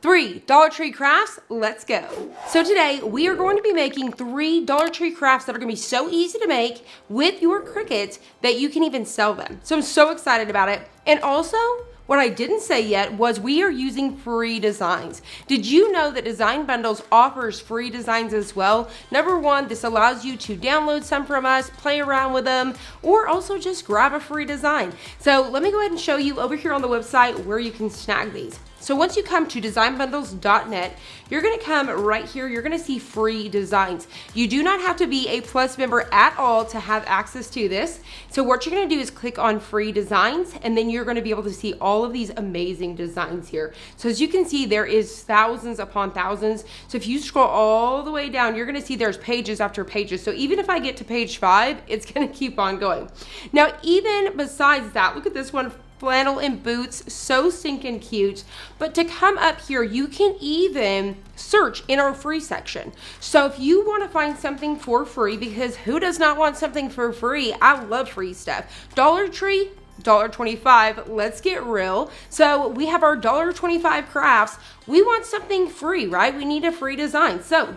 3 Dollar Tree crafts, let's go. So today we are going to be making 3 Dollar Tree crafts that are going to be so easy to make with your Cricut that you can even sell them. So I'm so excited about it. And also, what I didn't say yet was we are using free designs. Did you know that Design Bundles offers free designs as well? Number one, this allows you to download some from us, play around with them, or also just grab a free design. So let me go ahead and show you over here on the website where you can snag these. So once you come to designbundles.net, you're gonna come right here, you're gonna see free designs. You do not have to be a Plus member at all to have access to this. So what you're gonna do is click on free designs, and then you're gonna be able to see all of these amazing designs here. So as you can see, there is thousands upon thousands. So if you scroll all the way down, you're gonna see there's pages after pages. So even if I get to page 5, it's gonna keep on going. Now, even besides that, look at this one. Flannel and boots, so stinking cute. But to come up here, you can even search in our free section. So if you want to find something for free, because who does not want something for free? I love free stuff. Dollar Tree, $1.25, let's get real. So we have our $1.25 crafts. We want something free, right? We need a free design. So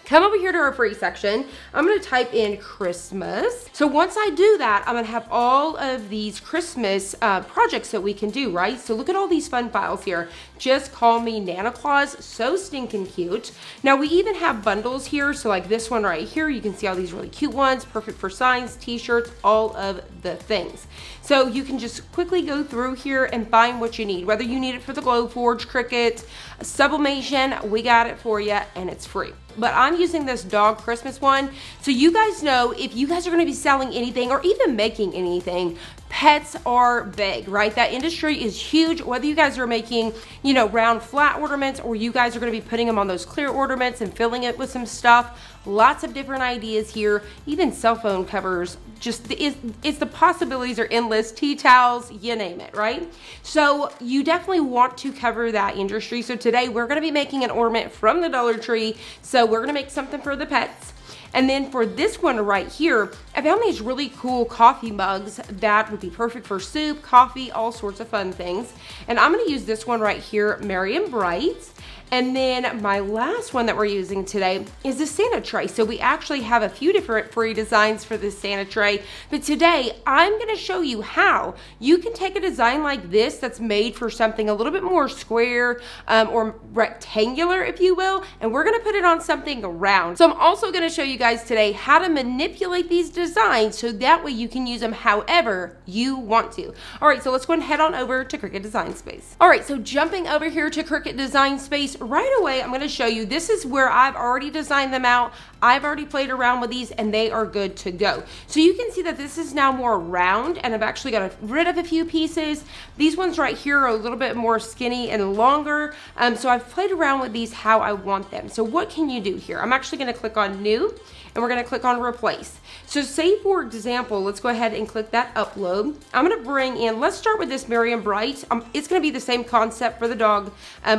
come over here to our free section. I'm gonna type in Christmas. So once I do that, I'm gonna have all of these Christmas projects that we can do, right? So look at all these fun files here. Just call me Nana Claus, so stinking cute. Now we even have bundles here. So like this one right here, you can see all these really cute ones, perfect for signs, t-shirts, all of the things. So you can just quickly go through here and find what you need. Whether you need it for the Glowforge, Cricut, Sublimation, we got it for you, and it's free. But I'm using this dog Christmas one. So you guys know if you guys are gonna be selling anything or even making anything, pets are big, right? That industry is huge. Whether you guys are making, you know, round flat ornaments, or you guys are gonna be putting them on those clear ornaments and filling it with some stuff. Lots of different ideas here, even cell phone covers. Just it's the possibilities are endless. Tea towels, you name it, right? So you definitely want to cover that industry. So today we're gonna be making an ornament from the Dollar Tree. So we're gonna make something for the pets. And then for this one right here, I found these really cool coffee mugs that would be perfect for soup, coffee, all sorts of fun things. And I'm gonna use this one right here, Merry and Bright. And then my last one that we're using today is the Santa tray. So we actually have a few different free designs for this Santa tray, but today I'm gonna show you how you can take a design like this that's made for something a little bit more square or rectangular, if you will, and we're gonna put it on something round. So I'm also gonna show you guys today how to manipulate these designs so that way you can use them however you want to. All right, so let's go and head on over to Cricut Design Space. All right, so jumping over here to Cricut Design Space, right away, I'm going to show you, this is where I've already designed them out. I've already played around with these and they are good to go. So you can see that this is now more round, and I've actually got rid of a few pieces. These ones right here are a little bit more skinny and longer. So I've played around with these how I want them. So what can you do here? I'm actually going to click on New, and we're going to click on Replace. So say for example, let's go ahead and click that upload. I'm going to bring in, let's start with this Merry and Bright. It's going to be the same concept for the dog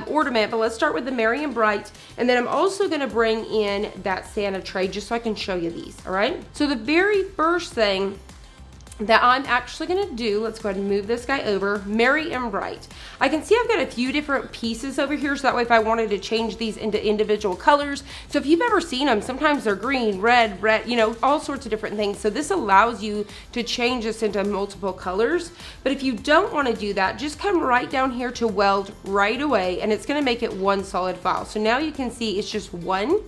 ornament, but let's start with the Merry and Bright. And then I'm also going to bring in that Santa tray just so I can show you these. All right. So the very first thing that I'm actually gonna do, let's go ahead and move this guy over, Merry and Bright. I can see I've got a few different pieces over here, so that way if I wanted to change these into individual colors. So if you've ever seen them, sometimes they're green, red, you know, all sorts of different things. So this allows you to change this into multiple colors. But if you don't wanna do that, just come right down here to Weld right away, and it's gonna make it one solid file. So now you can see it's just one.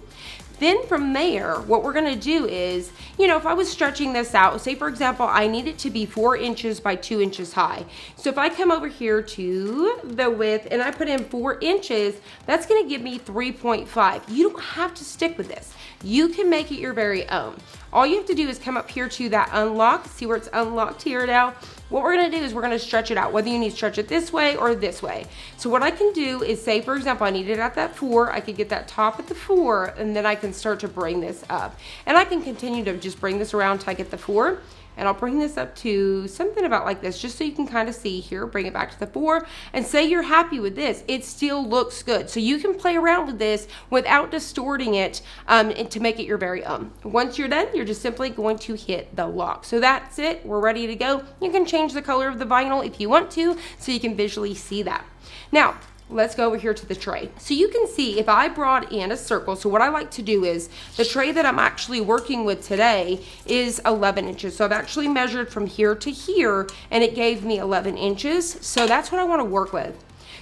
Then from there, what we're gonna do is, you know, if I was stretching this out, say for example, I need it to be 4 inches by 2 inches high. So if I come over here to the width and I put in 4 inches, that's gonna give me 3.5. You don't have to stick with this. You can make it your very own. All you have to do is come up here to that unlock, see where it's unlocked here now. What we're gonna do is we're gonna stretch it out, whether you need to stretch it this way or this way. So what I can do is say, for example, I need it at that 4, I could get that top at the 4, and then I can start to bring this up. And I can continue to just bring this around till I get the 4. And I'll bring this up to something about like this, just so you can kind of see here, bring it back to the 4, and say you're happy with this. It still looks good. So you can play around with this without distorting it and to make it your very own. Once you're done, you're just simply going to hit the lock. So that's it, we're ready to go. You can change the color of the vinyl if you want to, so you can visually see that. Now, let's go over here to the tray. So you can see if I brought in a circle, so what I like to do is the tray that I'm actually working with today is 11 inches. So I've actually measured from here to here and it gave me 11 inches. So that's what I want to work with.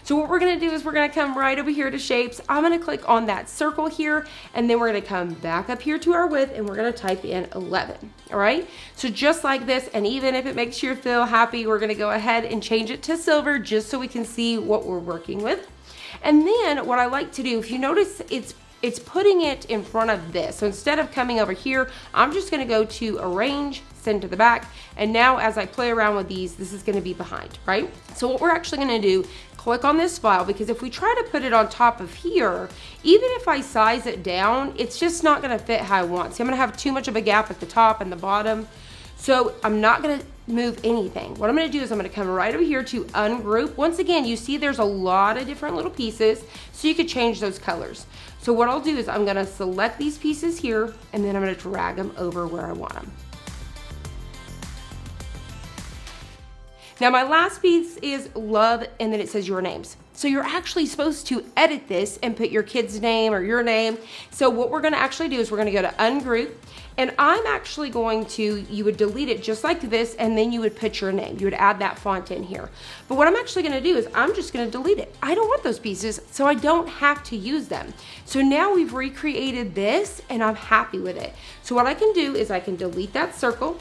So what we're going to do is we're going to come right over here to shapes. I'm going to click on that circle here, and then we're going to come back up here to our width, and we're going to type in 11. All right. So just like this, and even if it makes you feel happy, we're going to go ahead and change it to silver just so we can see what we're working with. And then what I like to do, if you notice, it's putting it in front of this. So instead of coming over here, I'm just going to go to arrange, send to the back. And now as I play around with these, this is going to be behind, right? So what we're actually going to do, click on this file, because if we try to put it on top of here, even if I size it down, it's just not going to fit how I want. See, I'm going to have too much of a gap at the top and the bottom. So I'm not going to move anything. What I'm going to do is I'm going to come right over here to ungroup. Once again, you see there's a lot of different little pieces, so you could change those colors. So what I'll do is I'm going to select these pieces here, and then I'm going to drag them over where I want them. Now my last piece is love, and then it says your names. So you're actually supposed to edit this and put your kid's name or your name. So what we're gonna actually do is we're gonna go to ungroup, and I'm actually going to, you would delete it just like this, and then you would put your name. You would add that font in here. But what I'm actually gonna do is I'm just gonna delete it. I don't want those pieces, so I don't have to use them. So now we've recreated this, and I'm happy with it. So what I can do is I can delete that circle,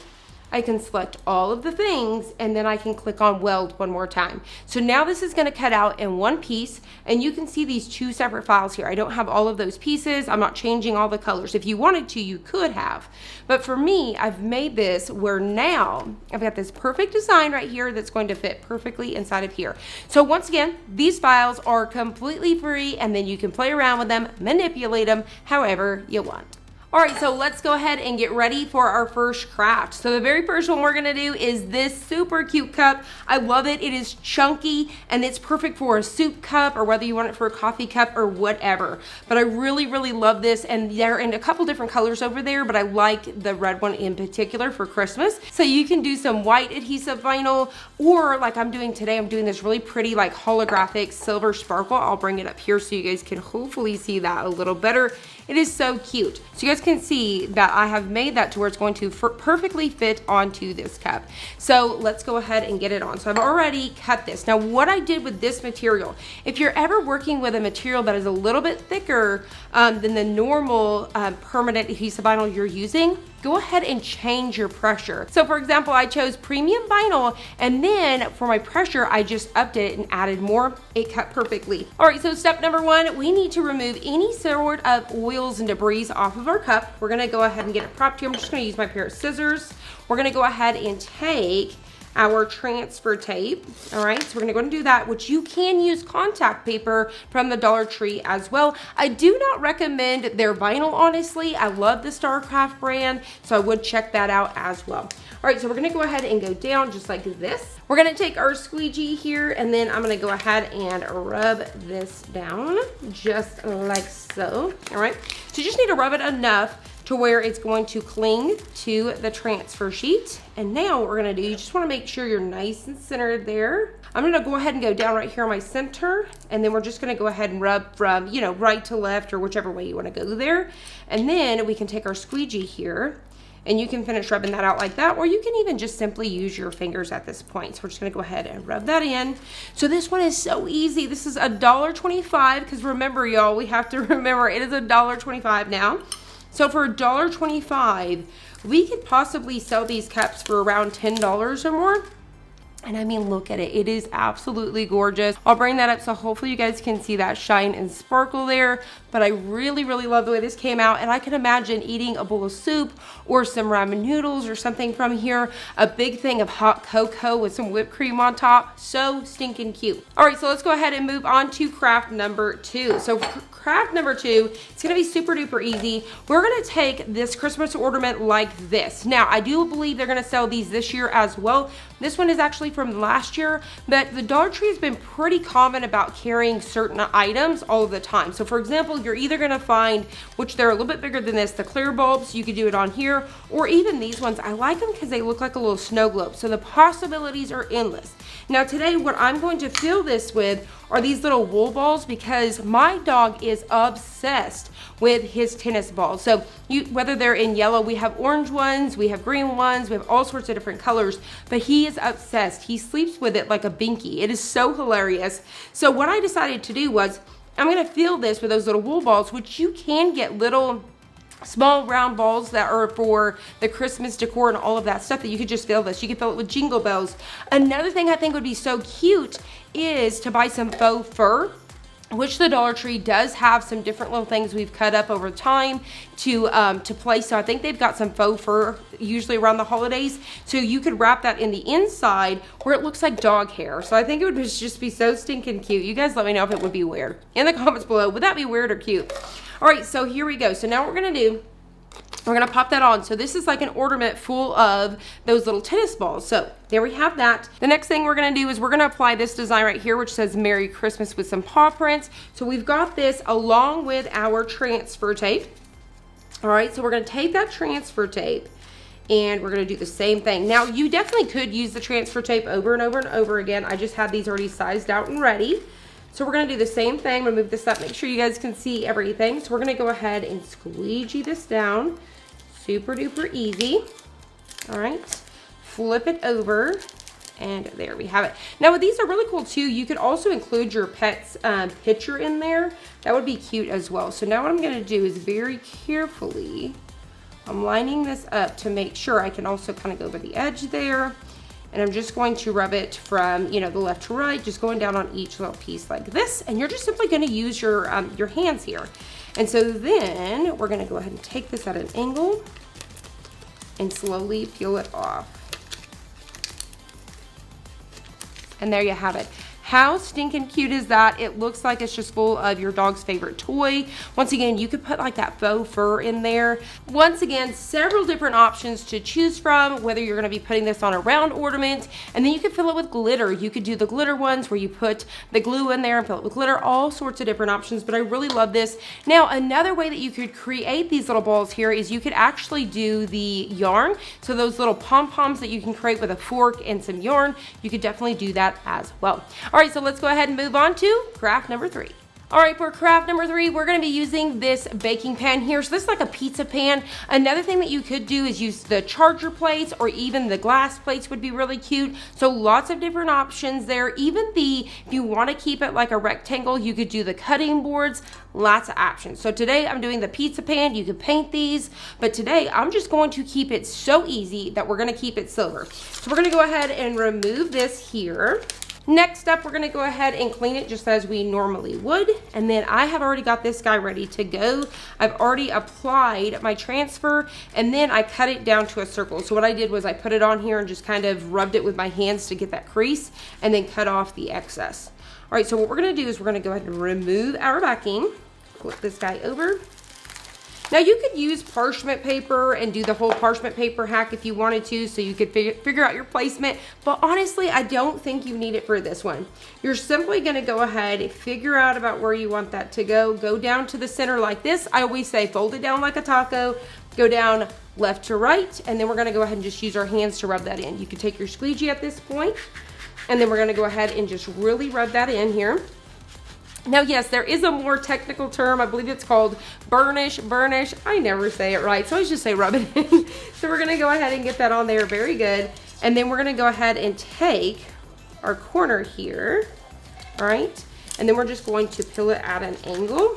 I can select all of the things, and then I can click on weld one more time. So now this is going to cut out in one piece, and you can see these two separate files here. I don't have all of those pieces. I'm not changing all the colors. If you wanted to, you could have. But for me, I've made this where now I've got this perfect design right here that's going to fit perfectly inside of here. So once again, these files are completely free, and then you can play around with them, manipulate them however you want. All right, so let's go ahead and get ready for our first craft. So the very first one we're gonna do is this super cute cup. I love it. It is chunky, and it's perfect for a soup cup, or whether you want it for a coffee cup or whatever. But I really, really love this, and they're in a couple different colors over there, but I like the red one in particular for Christmas. So you can do some white adhesive vinyl, or like I'm doing today, I'm doing this really pretty like holographic silver sparkle. I'll bring it up here so you guys can hopefully see that a little better. It is so cute. So you guys can see that I have made that to where it's going to perfectly fit onto this cup. So let's go ahead and get it on. So I've already cut this. Now what I did with this material, if you're ever working with a material that is a little bit thicker than the normal permanent adhesive vinyl you're using, go ahead and change your pressure. So for example, I chose premium vinyl, and then for my pressure, I just upped it and added more. It cut perfectly. All right, so step number one, we need to remove any sort of oils and debris off of our cup. We're gonna go ahead and get it propped here. I'm just gonna use my pair of scissors. We're gonna go ahead and take our transfer tape. All right, so we're gonna go and do that, which you can use contact paper from the Dollar Tree as well. I do not recommend their vinyl, honestly. I love the Starcraft brand, so I would check that out as well. All right, so we're gonna go ahead and go down just like this. We're gonna take our squeegee here, and then I'm gonna go ahead and rub this down just like so. All right, so you just need to rub it enough to where it's going to cling to the transfer sheet. And now what we're gonna do, you just wanna make sure you're nice and centered there. I'm gonna go ahead and go down right here on my center, and then we're just gonna go ahead and rub from, you know, right to left, or whichever way you wanna go there. And then we can take our squeegee here, and you can finish rubbing that out like that, or you can even just simply use your fingers at this point. So we're just gonna go ahead and rub that in. So this one is so easy. This is $1.25, because remember y'all, we have to remember it is $1.25 now. So for $1.25, we could possibly sell these cups for around $10 or more. And I mean, look at it. It is absolutely gorgeous. I'll bring that up so hopefully you guys can see that shine and sparkle there. But I really, really love the way this came out. And I can imagine eating a bowl of soup or some ramen noodles or something from here. A big thing of hot cocoa with some whipped cream on top. So stinking cute. All right, so let's go ahead and move on to craft number 2. So craft number 2, it's gonna be super duper easy. We're gonna take this Christmas ornament like this. Now, I do believe they're gonna sell these this year as well, This one is actually from last year, but the Dollar Tree has been pretty common about carrying certain items all of the time. So for example, you're either gonna find, which they're a little bit bigger than this, the clear bulbs, you could do it on here, or even these ones. I like them because they look like a little snow globe. So the possibilities are endless. Now today, what I'm going to fill this with are these little wool balls, because my dog is obsessed with his tennis balls. So whether they're in yellow, we have orange ones, we have green ones, we have all sorts of different colors, but he is obsessed. He sleeps with it like a binky. It is so hilarious. So what I decided to do was, I'm gonna fill this with those little wool balls, which you can get little small round balls that are for the Christmas decor and all of that stuff that you could just fill this. You could fill it with jingle bells. Another thing I think would be so cute is to buy some faux fur, which the Dollar Tree does have some different little things we've cut up over time to place. So I think they've got some faux fur usually around the holidays. So you could wrap that in the inside where it looks like dog hair. So I think it would just be so stinking cute. You guys let me know if it would be weird in the comments below. Would that be weird or cute? All right, so here we go. So now what we're gonna do, we're gonna pop that on. So this is like an ornament full of those little tennis balls. So there we have that. The next thing we're gonna do is we're gonna apply this design right here, which says Merry Christmas with some paw prints. So we've got this along with our transfer tape. All right, so we're gonna take that transfer tape and we're gonna do the same thing. Now you definitely could use the transfer tape over and over and over again. I just had these already sized out and ready. So we're gonna do the same thing. Remove this up, make sure you guys can see everything. So we're gonna go ahead and squeegee this down. Super duper easy. All right, flip it over, and there we have it. Now these are really cool too. You could also include your pet's picture in there. That would be cute as well. So now what I'm gonna do is very carefully, I'm lining this up to make sure I can also kind of go over the edge there. And I'm just going to rub it from, the left to right, just going down on each little piece like this. And you're just simply gonna use your hands here. And so then we're gonna go ahead and take this at an angle and slowly peel it off. And there you have it. How stinking cute is that? It looks like it's just full of your dog's favorite toy. Once again, you could put like that faux fur in there. Once again, several different options to choose from, whether you're gonna be putting this on a round ornament, and then you could fill it with glitter. You could do the glitter ones where you put the glue in there and fill it with glitter, all sorts of different options, but I really love this. Now, another way that you could create these little balls here is you could actually do the yarn. So those little pom-poms that you can create with a fork and some yarn, you could definitely do that as well. All right, so let's go ahead and move on to craft number 3. All right, for craft number 3, we're gonna be using this baking pan here. So this is like a pizza pan. Another thing that you could do is use the charger plates, or even the glass plates would be really cute. So lots of different options there. Even if you wanna keep it like a rectangle, you could do the cutting boards, lots of options. So today I'm doing the pizza pan. You could paint these, but today I'm just going to keep it so easy that we're gonna keep it silver. So we're gonna go ahead and remove this here. Next up, we're gonna go ahead and clean it just as we normally would. And then I have already got this guy ready to go. I've already applied my transfer, and then I cut it down to a circle. So what I did was I put it on here and just kind of rubbed it with my hands to get that crease, and then cut off the excess. All right, so what we're gonna do is we're gonna go ahead and remove our backing. Flip this guy over. Now you could use parchment paper and do the whole parchment paper hack if you wanted to, so you could figure out your placement, but honestly, I don't think you need it for this one. You're simply gonna go ahead and figure out about where you want that to go down to the center like this. I always say fold it down like a taco, go down left to right, and then we're gonna go ahead and just use our hands to rub that in. You can take your squeegee at this point, and then we're gonna go ahead and just really rub that in here. Now, yes, there is a more technical term. I believe it's called burnish. I never say it right, so I just say rub it in. So we're gonna go ahead and get that on there, very good. And then we're gonna go ahead and take our corner here, all right? And then we're just going to peel it at an angle,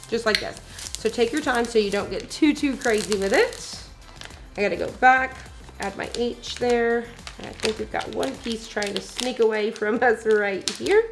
just like this. So take your time so you don't get too crazy with it. I gotta go back, add my H there. And I think we've got one piece trying to sneak away from us right here.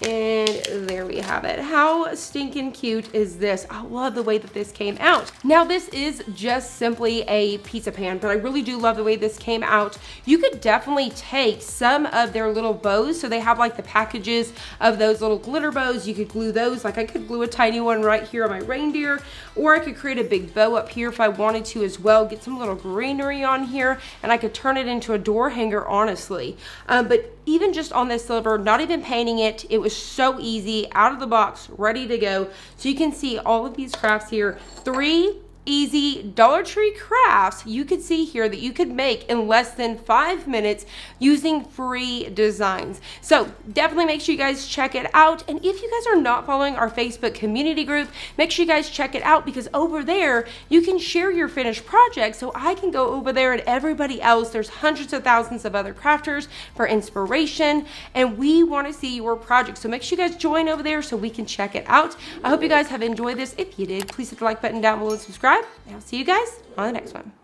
And there we have it. How stinking cute is this? I love the way that this came out. Now this is just simply a pizza pan, but I really do love the way this came out. You could definitely take some of their little bows. So they have like the packages of those little glitter bows. You could glue those. Like I could glue a tiny one right here on my reindeer, or I could create a big bow up here if I wanted to as well. Get some little greenery on here, and I could turn it into a door hanger, honestly. But even just on this silver, not even painting it, it was so easy, out of the box, ready to go. So you can see all of these crafts here, 3 easy Dollar Tree crafts you could see here that you could make in less than 5 minutes using free designs. So definitely make sure you guys check it out. And if you guys are not following our Facebook community group, make sure you guys check it out, because over there you can share your finished projects, so I can go over there and everybody else. There's hundreds of thousands of other crafters for inspiration, and we want to see your project. So make sure you guys join over there so we can check it out. I hope you guys have enjoyed this. If you did, please hit the like button down below and subscribe. And I'll see you guys on the next one.